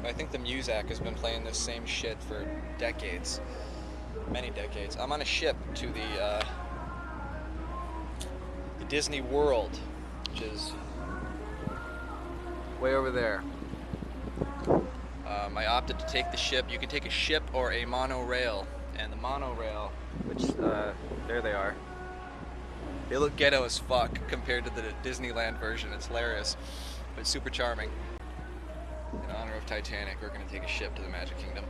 I think the Muzak has been playing this same shit for decades. Many decades. I'm on a ship to the Disney World, which is way over there. I opted to take the ship. You can take a ship or a monorail. And the monorail, which, there they are. They look ghetto as fuck compared to the Disneyland version. It's hilarious, but super charming. In honor of Titanic, we're gonna take a ship to the Magic Kingdom.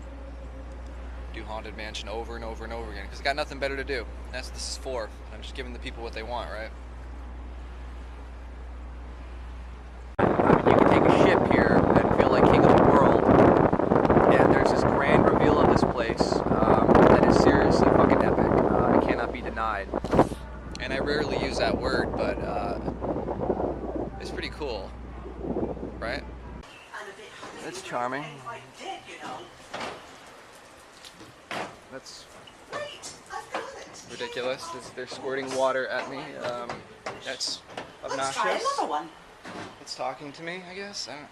Do Haunted Mansion over and over and over again, because I got nothing better to do. That's what this is for. I'm just giving the people what they want, right? You can take a ship here and feel like king of the world. And there's this grand reveal of this place that is seriously fucking epic. It cannot be denied. And I rarely use that word, but it's pretty cool, right? It's charming. That's ridiculous. They're squirting water at me. That's obnoxious. Let's try another one. It's talking to me, I guess. I don't...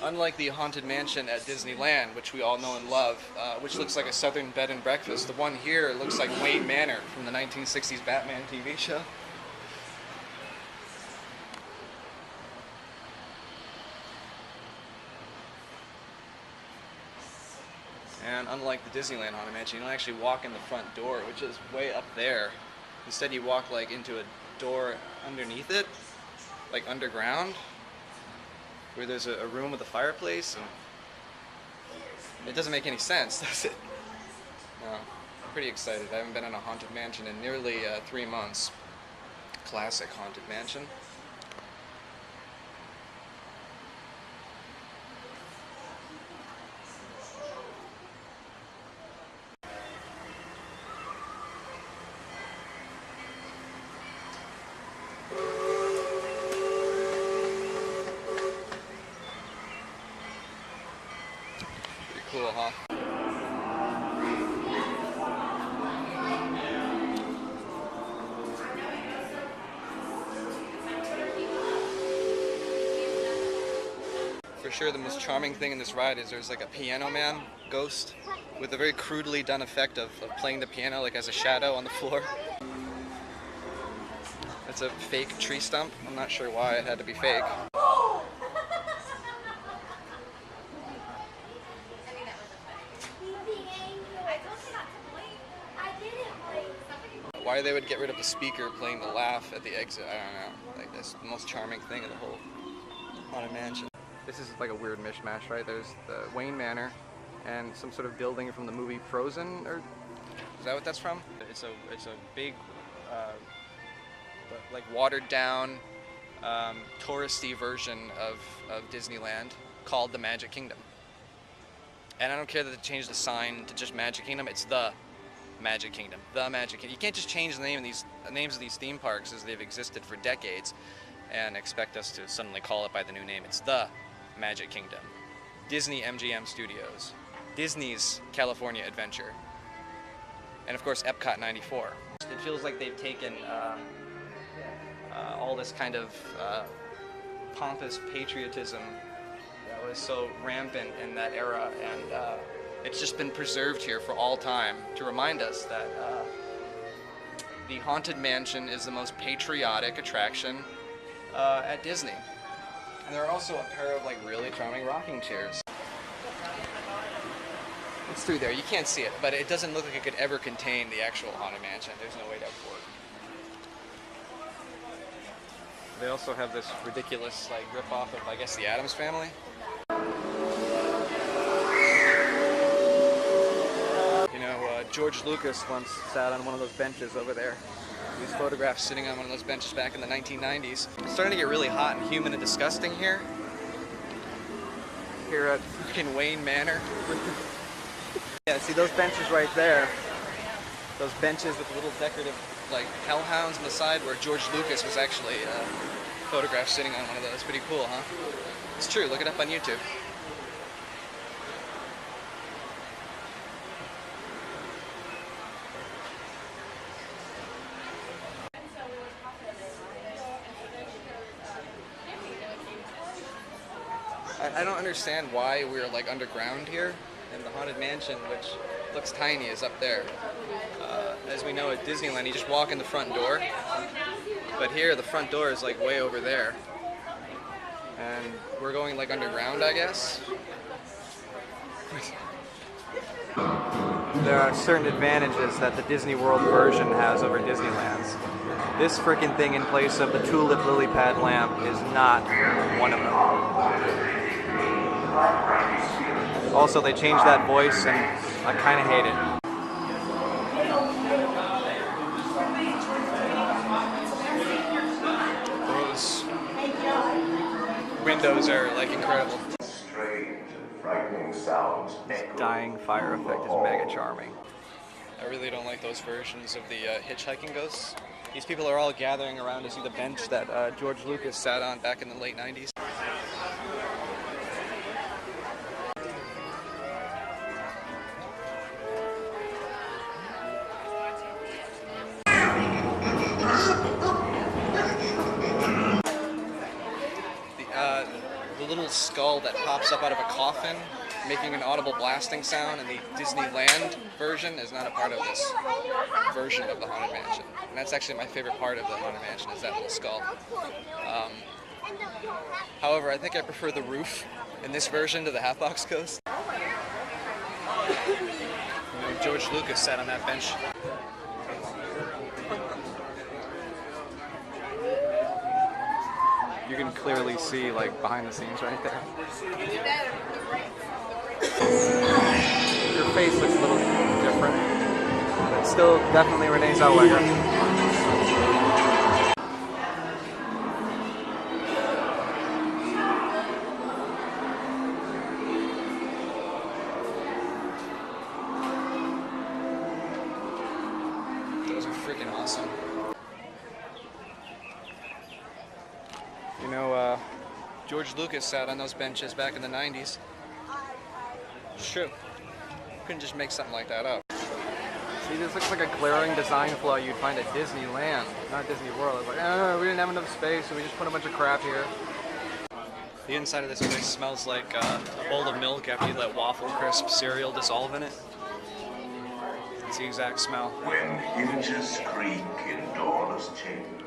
Unlike the Haunted Mansion at Disneyland, which we all know and love, which looks like a Southern bed and breakfast, the one here looks like Wayne Manor from the 1960s Batman TV show. And unlike the Disneyland Haunted Mansion, you don't actually walk in the front door, which is way up there. Instead, you walk like into a door underneath it, like underground, where there's a room with a fireplace, and it doesn't make any sense, does it? No, I'm pretty excited. I haven't been in a Haunted Mansion in nearly 3 months. Classic Haunted Mansion. Cool, huh? For sure the most charming thing in this ride is there's like a piano man ghost with a very crudely done effect of playing the piano like as a shadow on the floor. It's a fake tree stump. I'm not sure why it had to be fake. Why they would get rid of the speaker playing the laugh at the exit, I don't know. Like, that's the most charming thing of the whole Haunted Mansion. This is like a weird mishmash, right? There's the Wayne Manor and some sort of building from the movie Frozen, or is that what that's from? It's a big, like watered down, touristy version of Disneyland called the Magic Kingdom. And I don't care that they changed the sign to just Magic Kingdom. It's the Magic Kingdom. The Magic Kingdom. You can't just change the names of these theme parks as they've existed for decades and expect us to suddenly call it by the new name. It's the Magic Kingdom. Disney MGM Studios. Disney's California Adventure. And of course Epcot 94. It feels like they've taken all this kind of pompous patriotism that was so rampant in that era, and it's just been preserved here for all time to remind us that the Haunted Mansion is the most patriotic attraction at Disney. And there are also a pair of like really charming rocking chairs. It's through there, you can't see it, but it doesn't look like it could ever contain the actual Haunted Mansion. There's no way that would work. They also have this ridiculous like rip-off of, I guess, the Addams Family. George Lucas once sat on one of those benches over there. He's photographed sitting on one of those benches back in the 1990s. It's starting to get really hot and humid and disgusting here. Here at fucking Wayne Manor. Yeah, see those benches right there? Those benches with little decorative like hellhounds on the side where George Lucas was actually photographed sitting on one of those. Pretty cool, huh? It's true, look it up on YouTube. I don't understand why we're like underground here, and the Haunted Mansion, which looks tiny, is up there. As we know at Disneyland, you just walk in the front door, but here the front door is like way over there, and we're going like underground, I guess. There are certain advantages that the Disney World version has over Disneyland's. This freaking thing in place of the tulip lily pad lamp is not one of them. Also, they changed that voice and I kind of hate it. Those windows are like incredible. Frightening sounds. This dying fire effect is mega charming. I really don't like those versions of the hitchhiking ghosts. These people are all gathering around to see the bench that George Lucas sat on back in the late 90s. The little skull that pops up out of a coffin, making an audible blasting sound, in the Disneyland version is not a part of this version of the Haunted Mansion. And that's actually my favorite part of the Haunted Mansion, is that little skull. However, I think I prefer the roof in this version to the Hatbox Ghost. George Lucas sat on that bench. You can clearly see, like, behind the scenes right there. Your face looks a little different. But still, definitely Renee Zellweger. Those are freaking awesome. You know, George Lucas sat on those benches back in the 90s. It's true. Couldn't just make something like that up. See, this looks like a glaring design flaw you'd find at Disneyland, not Disney World. It's like, oh, we didn't have enough space, so we just put a bunch of crap here. The inside of this place smells like a bowl of milk after you let Waffle Crisp cereal dissolve in it. It's the exact smell. When hinges creak in doorless chambers.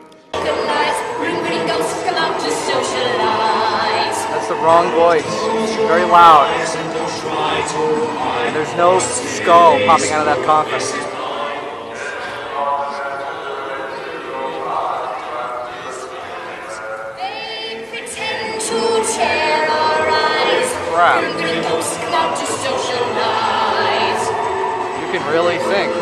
That's the wrong voice. Very loud. And there's no skull popping out of that coffin. They pretend to terrorize. Crap. Ghosts come out to socialize. You can really think.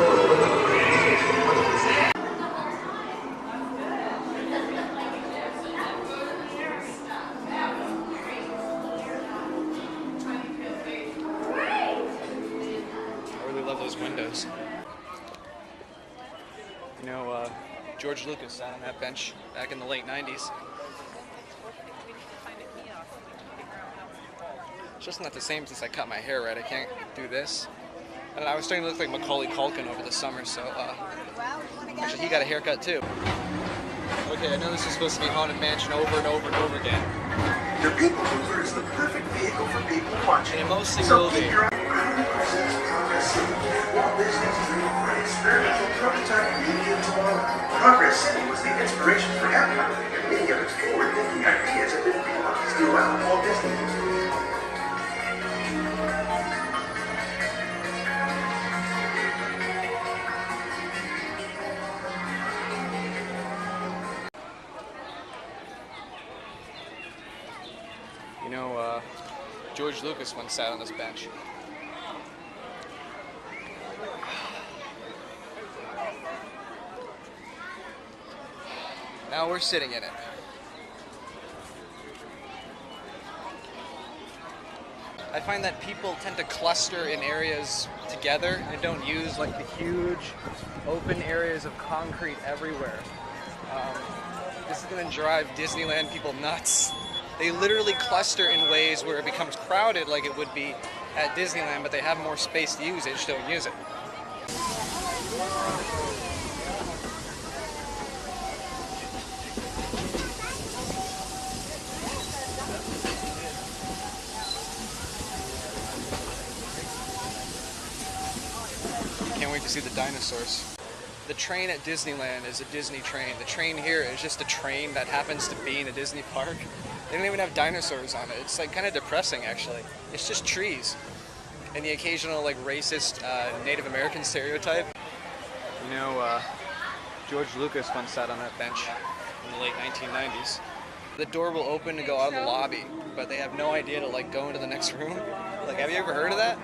Those windows. You know, George Lucas sat on that bench back in the late 90s. It's just not the same since I cut my hair right. I can't do this. And I was starting to look like Macaulay Culkin over the summer, so actually he got a haircut too. Okay, I know this is supposed to be Haunted Mansion over and over and over again. Your people mover is the perfect vehicle for people watching. And it mostly will be. Walt Disney's dream for an experimental prototype medium tomorrow. Progress City was the inspiration for Epcot, and many of its forward-thinking ideas have been realized throughout Walt Disney. You know, George Lucas once sat on this bench. Now we're sitting in it. I find that people tend to cluster in areas together and don't use like the huge open areas of concrete everywhere. This is going to drive Disneyland people nuts. They literally cluster in ways where it becomes crowded like it would be at Disneyland, but they have more space to use it, just don't use it. to see the dinosaurs. The train at Disneyland is a Disney train. The train here is just a train that happens to be in a Disney park. They don't even have dinosaurs on it. It's like kind of depressing, actually. It's just trees and the occasional like racist Native American stereotype. You know, George Lucas once sat on that bench in the late 1990s. The door will open to go out of the lobby, but they have no idea to like go into the next room. Like, have you ever heard of that?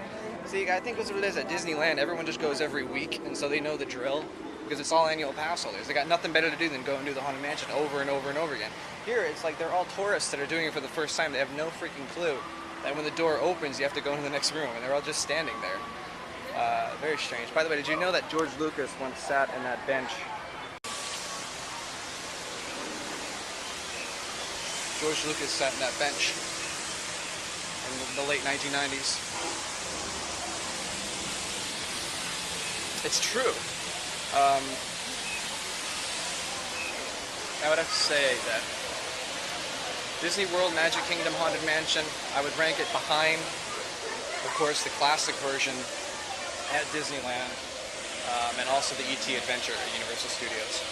See, I think that's what it is at Disneyland. Everyone just goes every week, and so they know the drill because it's all annual pass holders. They got nothing better to do than go and do the Haunted Mansion over and over and over again. Here, it's like they're all tourists that are doing it for the first time. They have no freaking clue that when the door opens, you have to go into the next room, and they're all just standing there. Very strange. By the way, did you know that George Lucas once sat in that bench? George Lucas sat in that bench in the late 1990s. It's true. I would have to say that Disney World Magic Kingdom Haunted Mansion, I would rank it behind, of course, the classic version at Disneyland, and also the E.T. Adventure at Universal Studios.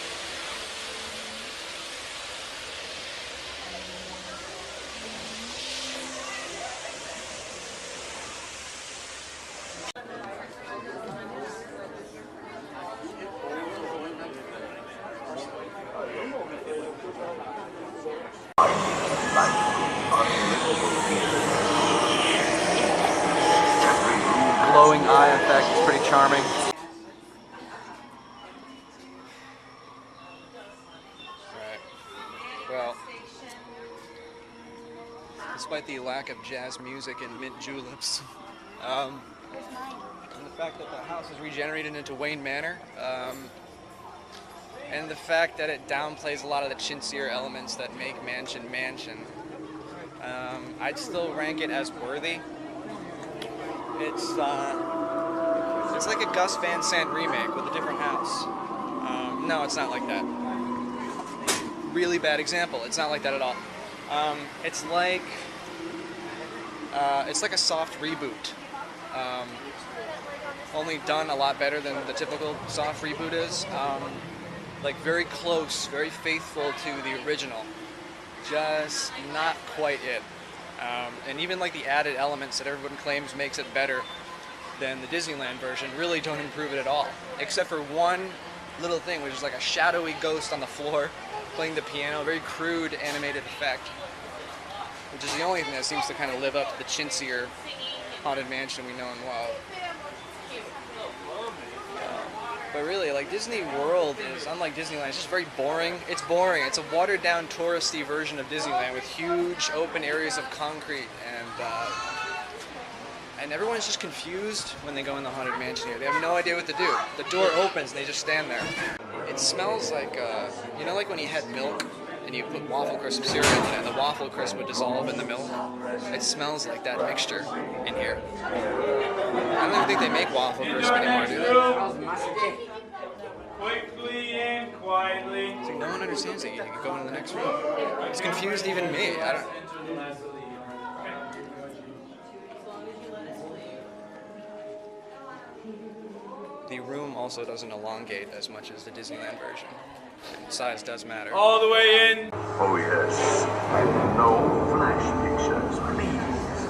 Glowing eye effect is pretty charming. Alright. Well, despite the lack of jazz music and mint juleps, and the fact that the house is regenerated into Wayne Manor, and the fact that it downplays a lot of the chintzier elements that make Mansion Mansion, I'd still rank it as worthy. It's like a Gus Van Sant remake with a different house. No, it's not like that. Really bad example. It's not like that at all. It's like a soft reboot, only done a lot better than the typical soft reboot is. Like very close, very faithful to the original. Just not quite it. And even like the added elements that everyone claims makes it better than the Disneyland version really don't improve it at all. Except for one little thing, which is like a shadowy ghost on the floor playing the piano, a very crude animated effect. Which is the only thing that seems to kind of live up to the chintzier Haunted Mansion we know and love. But really, like, Disney World is, unlike Disneyland, it's just very boring. It's boring. It's a watered-down, touristy version of Disneyland with huge open areas of concrete, and everyone's just confused when they go in the Haunted Mansion here. They have no idea what to do. The door opens and they just stand there. It smells like, you know, like when you had milk and you put waffle crisp cereal in it and the waffle crisp would dissolve in the milk? It smells like that mixture in here. I don't even think they make waffle crisp anymore, do they? Quickly and quietly. It's like no one understands it. You can go into the next room. It's confused even me. I don't. The room also doesn't elongate as much as the Disneyland version. Size does matter. All the way in. Oh yes. No flash pictures, please.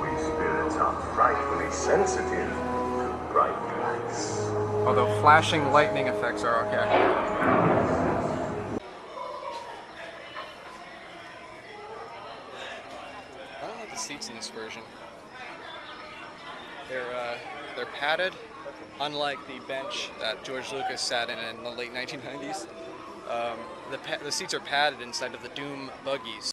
We spirits are frightfully sensitive to bright lights. Although flashing lightning effects are okay. I don't like the seats in this version. They're padded, unlike the bench that George Lucas sat in the late 1990s. The seats are padded inside of the Doom buggies.